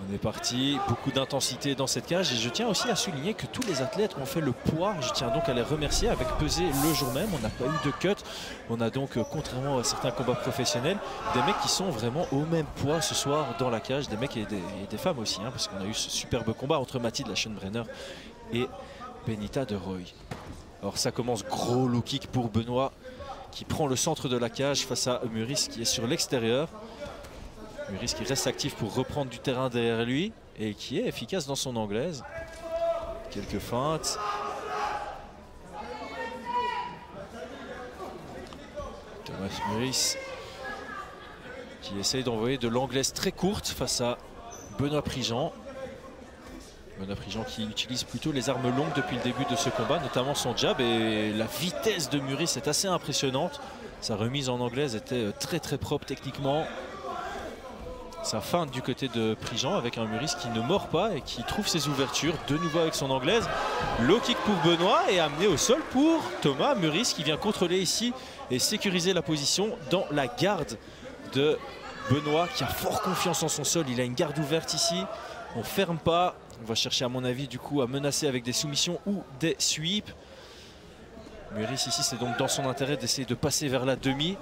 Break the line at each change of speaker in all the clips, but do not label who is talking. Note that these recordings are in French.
On est parti, beaucoup d'intensité dans cette cage et je tiens aussi à souligner que tous les athlètes ont fait le poids. Je tiens donc à les remercier avec pesée le jour même. On n'a pas eu de cut. On a donc, contrairement à certains combats professionnels, des mecs qui sont vraiment au même poids ce soir dans la cage. Des mecs et des femmes aussi, hein, parce qu'on a eu ce superbe combat entre Mathilde Lachenbrenner et Benita de Roy. Alors ça commence, gros low kick pour Benoît qui prend le centre de la cage face à Muris qui est sur l'extérieur. Muris qui reste actif pour reprendre du terrain derrière lui et qui est efficace dans son anglaise. Quelques feintes. Thomas Muris qui essaye d'envoyer de l'anglaise très courte face à Benoît Prigent. Benoît Prigent qui utilise plutôt les armes longues depuis le début de ce combat, notamment son jab, et la vitesse de Muris est assez impressionnante. Sa remise en anglaise était très très propre techniquement. Sa feinte du côté de Prigent avec un Muris qui ne mord pas et qui trouve ses ouvertures de nouveau avec son anglaise. Low kick pour Benoît et amené au sol pour Thomas Muris qui vient contrôler ici et sécuriser la position dans la garde de Benoît qui a fort confiance en son sol. Il a une garde ouverte ici. On ne ferme pas. On va chercher à mon avis du coup à menacer avec des soumissions ou des sweeps. Muris ici c'est donc dans son intérêt d'essayer de passer vers la demi.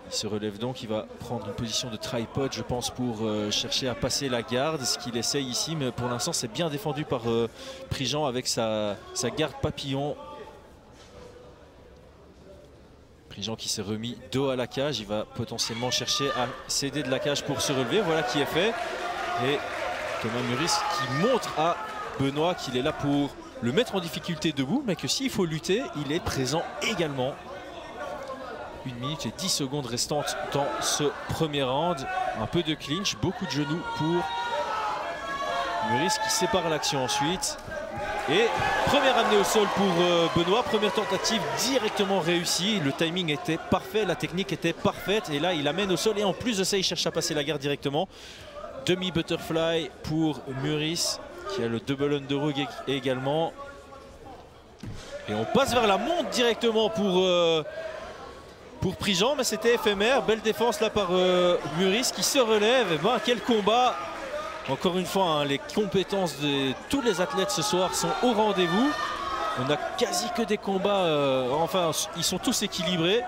Il se relève donc, il va prendre une position de tripod, je pense, pour chercher à passer la garde, ce qu'il essaye ici, mais pour l'instant c'est bien défendu par Prigent avec sa garde papillon. Prigent qui s'est remis dos à la cage, il va potentiellement chercher à céder de la cage pour se relever, voilà qui est fait. Et Thomas Muris qui montre à Benoît qu'il est là pour le mettre en difficulté debout, mais que s'il faut lutter, il est présent également. 1 minute et 10 secondes restantes dans ce premier round. Un peu de clinch, beaucoup de genoux pour Muris qui sépare l'action ensuite. Et première amenée au sol pour Benoît. Première tentative directement réussie. Le timing était parfait, la technique était parfaite. Et là, il amène au sol et en plus de ça, il cherche à passer la garde directement. Demi-butterfly pour Muris qui a le double underhook également. Et on passe vers la monte directement pour Prigent, mais c'était éphémère. Belle défense là par Muris qui se relève. Et ben, quel combat! Encore une fois, hein, les compétences de tous les athlètes ce soir sont au rendez-vous. On n'a quasi que des combats, enfin ils sont tous équilibrés.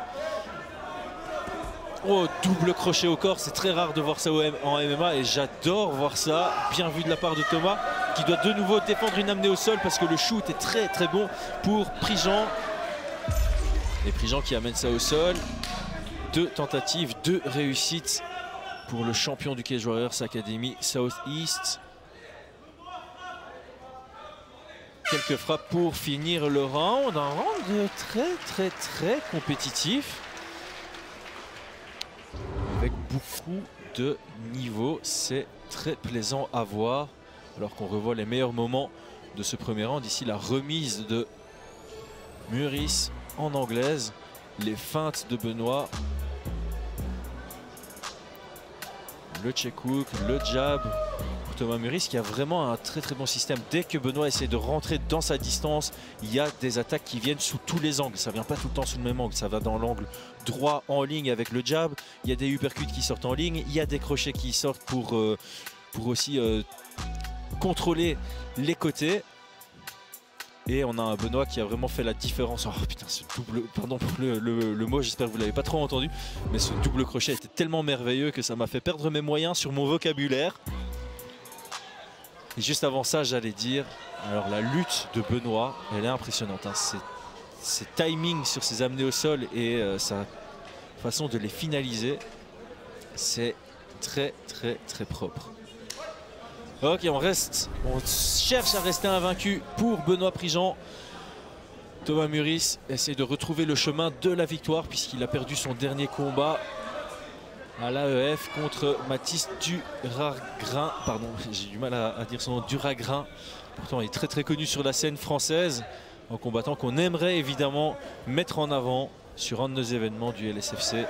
Oh, double crochet au corps, c'est très rare de voir ça en MMA et j'adore voir ça. Bien vu de la part de Thomas qui doit de nouveau défendre une amenée au sol parce que le shoot est très très bon pour Prigent. Et Prigent qui amène ça au sol. 2 tentatives, 2 réussites pour le champion du Cage Warriors Academy Southeast. Quelques frappes pour finir le round. Un round très compétitif. Avec beaucoup de niveau. C'est très plaisant à voir. Alors qu'on revoit les meilleurs moments de ce premier round. Ici la remise de Muris en anglaise, les feintes de Benoît, le check hook, le jab pour Thomas Muris qui a vraiment un très bon système. Dès que Benoît essaie de rentrer dans sa distance, il y a des attaques qui viennent sous tous les angles. Ça ne vient pas tout le temps sous le même angle, ça va dans l'angle droit en ligne avec le jab. Il y a des uppercuts qui sortent en ligne, il y a des crochets qui sortent pour aussi contrôler les côtés. Et on a un Benoît qui a vraiment fait la différence. Oh putain, ce double, pardon pour le mot, j'espère que vous ne l'avez pas trop entendu. Mais ce double crochet était tellement merveilleux que ça m'a fait perdre mes moyens sur mon vocabulaire. Et juste avant ça, j'allais dire, alors la lutte de Benoît, elle est impressionnante. Hein. Ses timings sur ses amenées au sol et sa façon de les finaliser, c'est très propre. Ok, on cherche à rester invaincu pour Benoît Prigent. Thomas Muris essaie de retrouver le chemin de la victoire puisqu'il a perdu son dernier combat à l'AEF contre Mathis Duragrin. Pardon, j'ai du mal à dire son nom, Duragrin. Pourtant, il est très connu sur la scène française. Un combattant qu'on aimerait évidemment mettre en avant sur un de nos événements du LSFC.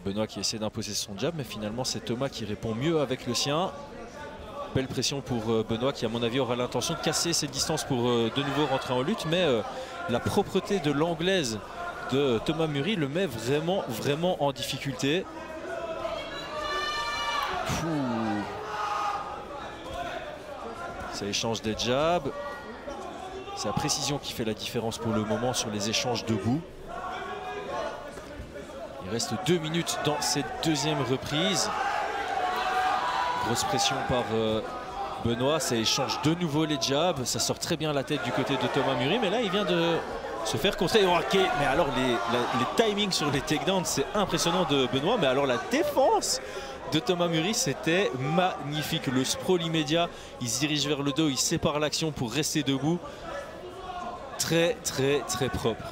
Benoît qui essaie d'imposer son jab, mais finalement c'est Thomas qui répond mieux avec le sien. Belle pression pour Benoît qui à mon avis aura l'intention de casser cette distance pour de nouveau rentrer en lutte. Mais la propreté de l'anglaise de Thomas Muri le met vraiment en difficulté. Ça échange des jabs. C'est la précision qui fait la différence pour le moment sur les échanges debout. Il reste 2 minutes dans cette deuxième reprise. Grosse pression par Benoît. Ça échange de nouveau les jabs. Ça sort très bien la tête du côté de Thomas Muri. Mais là, il vient de se faire contrer. Mais alors, les timings sur les takedowns, c'est impressionnant de Benoît. Mais alors, la défense de Thomas Muri, c'était magnifique. Le sprawl immédiat, il se dirige vers le dos, il sépare l'action pour rester debout. Très propre.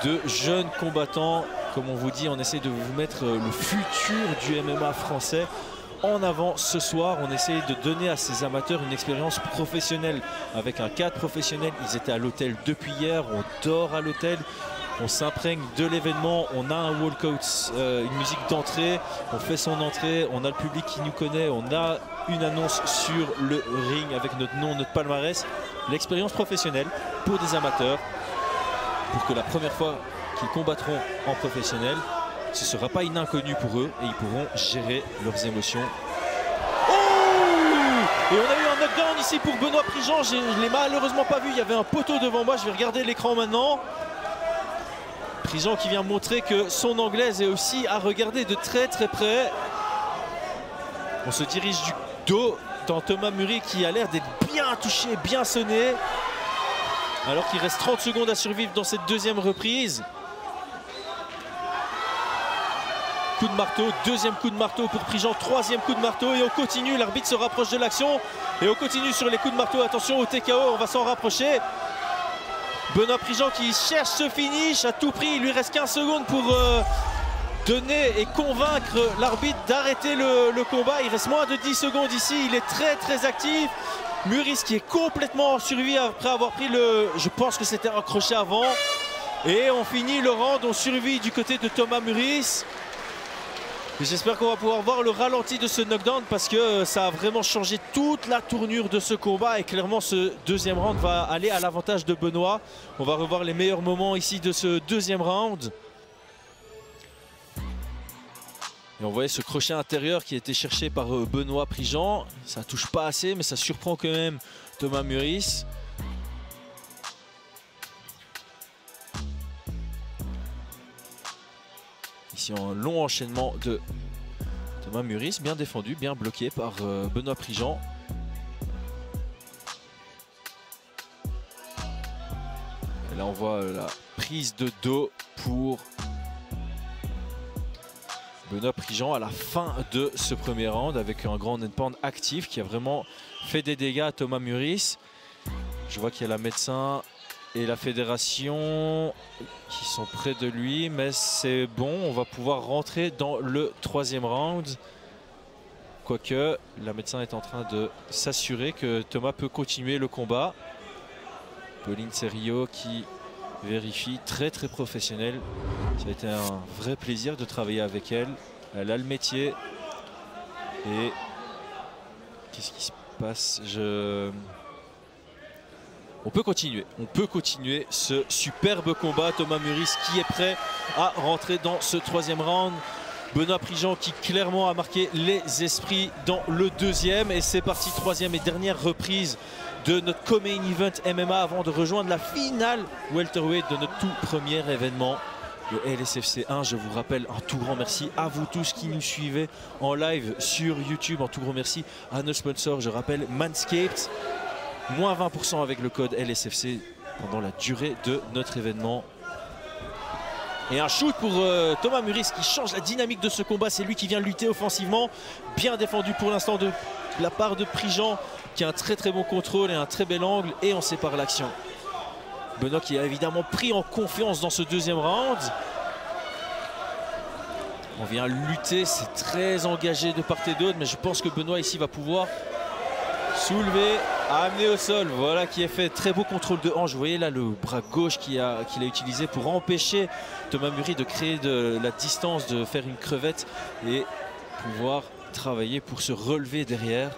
De jeunes combattants, comme on vous dit, on essaie de vous mettre le futur du MMA français en avant ce soir. On essaie de donner à ces amateurs une expérience professionnelle avec un cadre professionnel. Ils étaient à l'hôtel depuis hier, on dort à l'hôtel. On s'imprègne de l'événement, on a un walkout, une musique d'entrée, on fait son entrée, on a le public qui nous connaît, on a une annonce sur le ring avec notre nom, notre palmarès. L'expérience professionnelle pour des amateurs, pour que la première fois qu'ils combattront en professionnel, ce ne sera pas une inconnue pour eux et ils pourront gérer leurs émotions. Oh! Et on a eu un knockdown ici pour Benoît Prigent, je ne l'ai malheureusement pas vu, il y avait un poteau devant moi, je vais regarder l'écran maintenant. Prigent qui vient montrer que son anglaise est aussi à regarder de très près. On se dirige du dos dans Thomas Muri qui a l'air d'être bien touché, bien sonné. Alors qu'il reste 30 secondes à survivre dans cette deuxième reprise. Coup de marteau, deuxième coup de marteau pour Prigent, troisième coup de marteau et on continue, l'arbitre se rapproche de l'action et on continue sur les coups de marteau. Attention au TKO, on va s'en rapprocher. Benoît Prigent qui cherche ce finish à tout prix. Il lui reste 15 secondes pour donner et convaincre l'arbitre d'arrêter le combat. Il reste moins de 10 secondes ici. Il est très actif. Muris qui est complètement en survie après avoir pris le... Je pense que c'était un crochet avant. Et on finit le round. On survit du côté de Thomas Muris. J'espère qu'on va pouvoir voir le ralenti de ce knockdown parce que ça a vraiment changé toute la tournure de ce combat et clairement ce deuxième round va aller à l'avantage de Benoît. On va revoir les meilleurs moments ici de ce deuxième round. Et on voyait ce crochet intérieur qui a été cherché par Benoît Prigent. Ça touche pas assez mais ça surprend quand même Thomas Muris. Ici un long enchaînement de Thomas Muris, bien défendu, bien bloqué par Benoît Prigent. Et là on voit la prise de dos pour Benoît Prigent à la fin de ce premier round avec un grand endpoint actif qui a vraiment fait des dégâts à Thomas Muris. Je vois qu'il y a la médecin et la fédération qui sont près de lui, mais c'est bon, on va pouvoir rentrer dans le troisième round. Quoique, la médecin est en train de s'assurer que Thomas peut continuer le combat. Pauline Serio qui vérifie, très professionnelle. Ça a été un vrai plaisir de travailler avec elle. Elle a le métier. Et qu'est-ce qui se passe? On peut continuer ce superbe combat. Thomas Muris qui est prêt à rentrer dans ce troisième round. Benoît Prigent qui clairement a marqué les esprits dans le deuxième. Et c'est parti, troisième et dernière reprise de notre co-main event MMA avant de rejoindre la finale welterweight de notre tout premier événement, le LSFC 1. Je vous rappelle un tout grand merci à vous tous qui nous suivez en live sur YouTube. Un tout grand merci à nos sponsors. Je rappelle Manscaped. Moins 20% avec le code LSFC pendant la durée de notre événement. Et un shoot pour Thomas Muris qui change la dynamique de ce combat. C'est lui qui vient lutter offensivement. Bien défendu pour l'instant de la part de Prigent qui a un très bon contrôle et un très bel angle. Et on sépare l'action. Benoît qui a évidemment pris en confiance dans ce deuxième round. On vient lutter, c'est très engagé de part et d'autre. Mais je pense que Benoît ici va pouvoir soulever, amener au sol, voilà qui est fait. Très beau contrôle de hanche. Vous voyez là le bras gauche qu'il a utilisé pour empêcher Thomas Muri de créer de la distance, de faire une crevette et pouvoir travailler pour se relever derrière.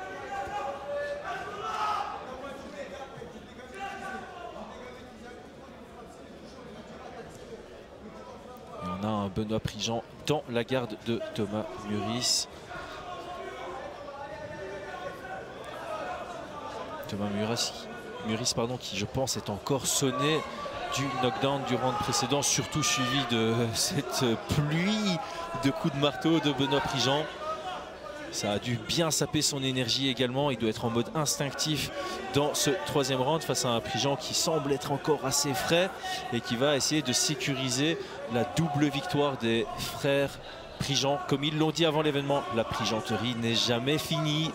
Et on a un Benoît Prigent dans la garde de Thomas Muris. Thomas Muris, qui je pense est encore sonné du knockdown du round précédent, surtout suivi de cette pluie de coups de marteau de Benoît Prigent. Ça a dû bien saper son énergie également. Il doit être en mode instinctif dans ce troisième round face à un Prigent qui semble être encore assez frais et qui va essayer de sécuriser la double victoire des frères Prigent. Comme ils l'ont dit avant l'événement, la Prigenterie n'est jamais finie.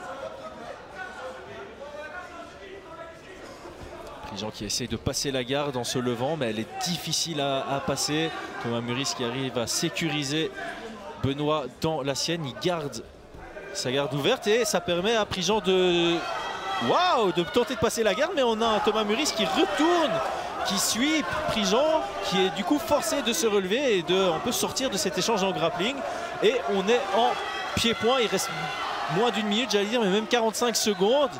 Prigent qui essaie de passer la garde en se levant, mais elle est difficile à passer. Thomas Muris qui arrive à sécuriser Benoît dans la sienne. Il garde sa garde ouverte et ça permet à Prigent de tenter de passer la garde. Mais on a un Thomas Muris qui retourne, qui suit Prigent, qui est du coup forcé de se relever et on peut sortir de cet échange en grappling. Et on est en pied-point. Il reste moins d'une minute, j'allais dire, mais même 45 secondes.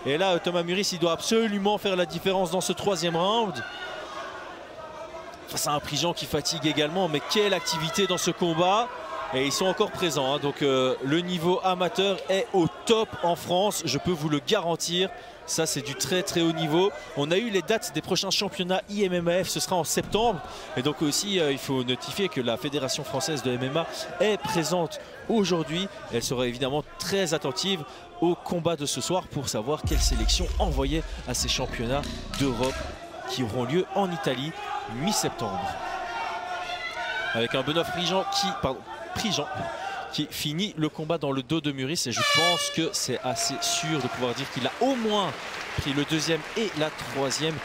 Et là, Thomas Muris, il doit absolument faire la différence dans ce troisième round. Face à un Prigent qui fatigue également, mais quelle activité dans ce combat. Et ils sont encore présents, hein. Donc le niveau amateur est au top en France, je peux vous le garantir. Ça, c'est du très très haut niveau. On a eu les dates des prochains championnats IMMAF, ce sera en septembre. Et donc aussi, il faut notifier que la Fédération française de MMA est présente aujourd'hui. Elle sera évidemment très attentive au combat de ce soir pour savoir quelle sélection envoyer à ces championnats d'Europe qui auront lieu en Italie mi-septembre. Avec un Benoît Prigent qui finit le combat dans le dos de Muris, et je pense que c'est assez sûr de pouvoir dire qu'il a au moins pris le deuxième et la troisième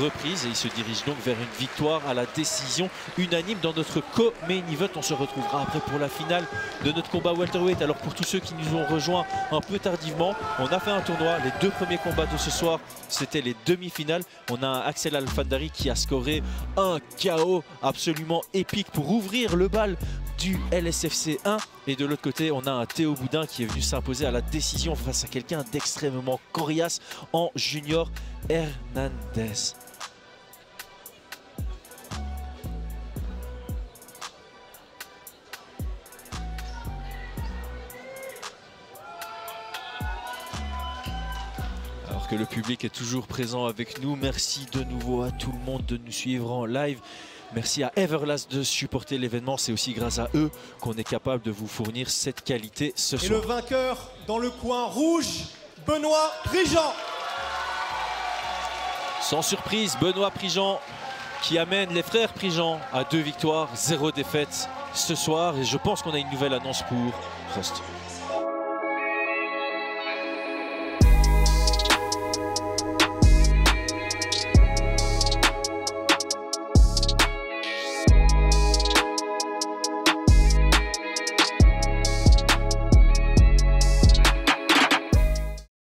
reprise et il se dirige donc vers une victoire à la décision unanime dans notre co-main event. On se retrouvera après pour la finale de notre combat welterweight. Alors pour tous ceux qui nous ont rejoints un peu tardivement, on a fait un tournoi. Les deux premiers combats de ce soir, c'était les demi-finales. On a un Axel Alfandari qui a scoré un KO absolument épique pour ouvrir le bal du LSFC 1, et de l'autre côté on a un Théo Boudin qui est venu s'imposer à la décision face à quelqu'un d'extrêmement coriace en Junior Hernandez. Alors que le public est toujours présent avec nous, merci de nouveau à tout le monde de nous suivre en live. Merci à Everlast de supporter l'événement. C'est aussi grâce à eux qu'on est capable de vous fournir cette qualité ce soir.
Et le vainqueur dans le coin rouge, Benoît Prigent.
Sans surprise, Benoît Prigent qui amène les frères Prigent à 2 victoires, 0 défaite ce soir. Et je pense qu'on a une nouvelle annonce pour Rust.